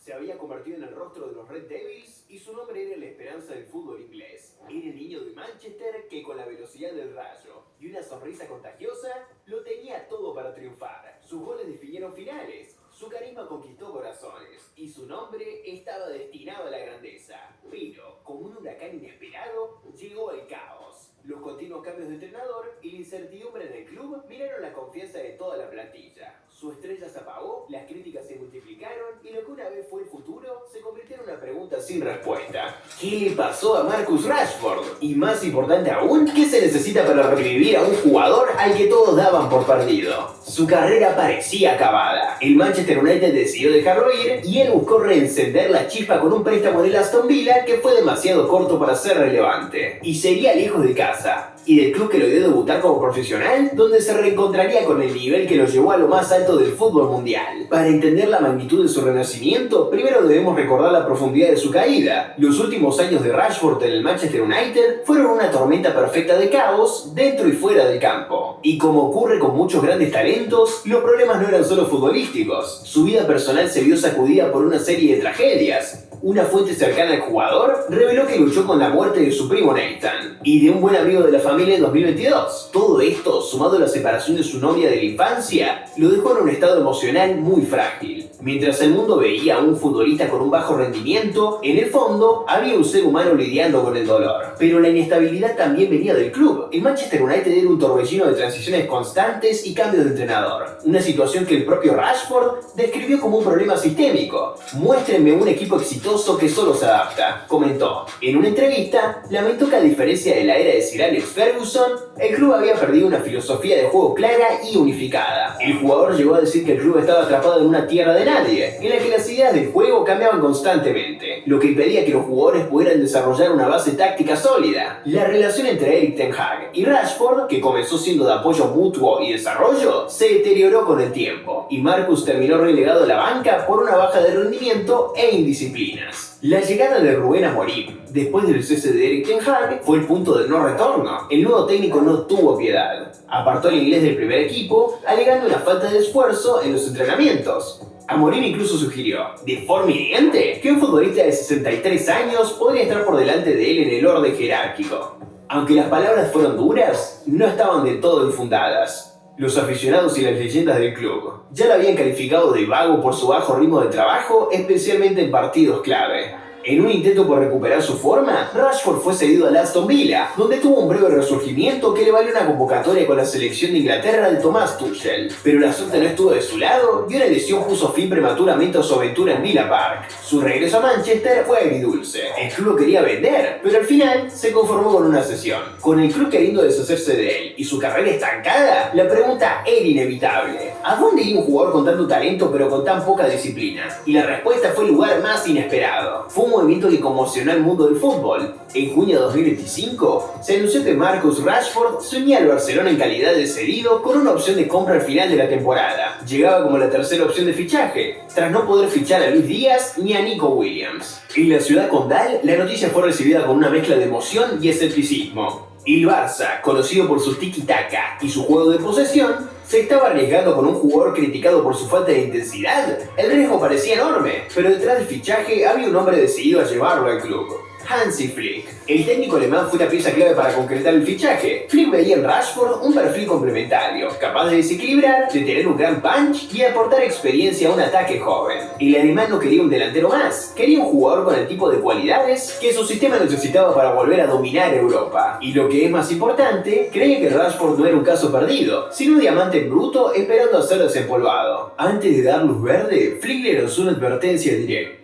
Se había convertido en el rostro de los Red Devils y su nombre era la esperanza del fútbol inglés. Era el niño de Manchester que con la velocidad del rayo y una sonrisa contagiosa lo tenía todo para triunfar. Sus goles definieron finales, su carisma conquistó corazones y su nombre estaba destinado a la grandeza. Pero, como un huracán inesperado, llegó el caos. Los continuos cambios de entrenador y la incertidumbre en el club miraron la confianza de toda la plantilla. Su estrella se apagó, las críticas se multiplicaron y lo que una vez fue el futuro se convirtió en una pregunta sin respuesta. ¿Qué le pasó a Marcus Rashford? Y más importante aún, ¿qué se necesita para revivir a un jugador al que todos daban por perdido? Su carrera parecía acabada. El Manchester United decidió dejarlo ir y él buscó reencender la chispa con un préstamo del Aston Villa que fue demasiado corto para ser relevante. Y sería lejos de casa y del club que lo dio debutar como profesional, donde se reencontraría con el nivel que lo llevó a lo más alto del fútbol mundial. Para entender la magnitud de su renacimiento, primero debemos recordar la profundidad de su caída. Los últimos años de Rashford en el Manchester United fueron una tormenta perfecta de caos dentro y fuera del campo. Y como ocurre con muchos grandes talentos, los problemas no eran solo futbolísticos. Su vida personal se vio sacudida por una serie de tragedias. Una fuente cercana al jugador reveló que luchó con la muerte de su primo Nathan y de un buen amigo de la familia en 2022. Todo esto, sumado a la separación de su novia de la infancia, lo dejó en un estado emocional muy frágil. Mientras el mundo veía a un futbolista con un bajo rendimiento, en el fondo había un ser humano lidiando con el dolor. Pero la inestabilidad también venía del club. El Manchester United era un torbellino de transiciones constantes y cambios de entrenador. Una situación que el propio Rashford describió como un problema sistémico. Muéstrenme un equipo exitoso que solo se adapta, comentó. En una entrevista, lamentó que a diferencia de la era de Sir Alex Ferguson, el club había perdido una filosofía de juego clara y unificada. El jugador llegó a decir que el club estaba atrapado en una tierra de nadie, en la que las ideas del juego cambiaban constantemente, lo que impedía que los jugadores pudieran desarrollar una base táctica sólida. La relación entre Erik ten Hag y Rashford, que comenzó siendo de apoyo mutuo y desarrollo, se deterioró con el tiempo, y Marcus terminó relegado a la banca por una baja de rendimiento e indisciplinas. La llegada de Rubén Amorim, después del cese de Erik ten Hag, fue el punto de no retorno. El nuevo técnico no tuvo piedad. Apartó al inglés del primer equipo, alegando una falta de esfuerzo en los entrenamientos. Amorim incluso sugirió, de forma evidente, que un futbolista de 63 años podría estar por delante de él en el orden jerárquico. Aunque las palabras fueron duras, no estaban del todo infundadas. Los aficionados y las leyendas del club ya lo habían calificado de vago por su bajo ritmo de trabajo, especialmente en partidos clave. En un intento por recuperar su forma, Rashford fue cedido al Aston Villa, donde tuvo un breve resurgimiento que le valió una convocatoria con la selección de Inglaterra de Thomas Tuchel. Pero la suerte no estuvo de su lado y una lesión puso fin prematuramente a su aventura en Villa Park. Su regreso a Manchester fue agridulce. El club lo quería vender, pero al final se conformó con una cesión. Con el club queriendo deshacerse de él y su carrera estancada, la pregunta era inevitable. ¿A dónde iba un jugador con tanto talento pero con tan poca disciplina? Y la respuesta fue el lugar más inesperado. Fue un movimiento que conmocionó al mundo del fútbol. En junio de 2025, se anunció que Marcus Rashford se unía al Barcelona en calidad de cedido con una opción de compra al final de la temporada. Llegaba como la tercera opción de fichaje, tras no poder fichar a Luis Díaz ni a Nico Williams. En la ciudad condal, la noticia fue recibida con una mezcla de emoción y escepticismo. El Barça, conocido por su tiki-taka y su juego de posesión, se estaba arriesgando con un jugador criticado por su falta de intensidad. El riesgo parecía enorme, pero detrás del fichaje había un hombre decidido a llevarlo al club: Hansi Flick. El técnico alemán fue la pieza clave para concretar el fichaje. Flick veía en Rashford un perfil complementario, capaz de desequilibrar, de tener un gran punch y aportar experiencia a un ataque joven. El alemán no quería un delantero más, quería un jugador con el tipo de cualidades que su sistema necesitaba para volver a dominar Europa. Y lo que es más importante, creía que Rashford no era un caso perdido, sino un diamante en bruto esperando a ser desempolvado. Antes de dar luz verde, Flick le lanzó una advertencia directa.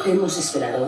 Hemos esperado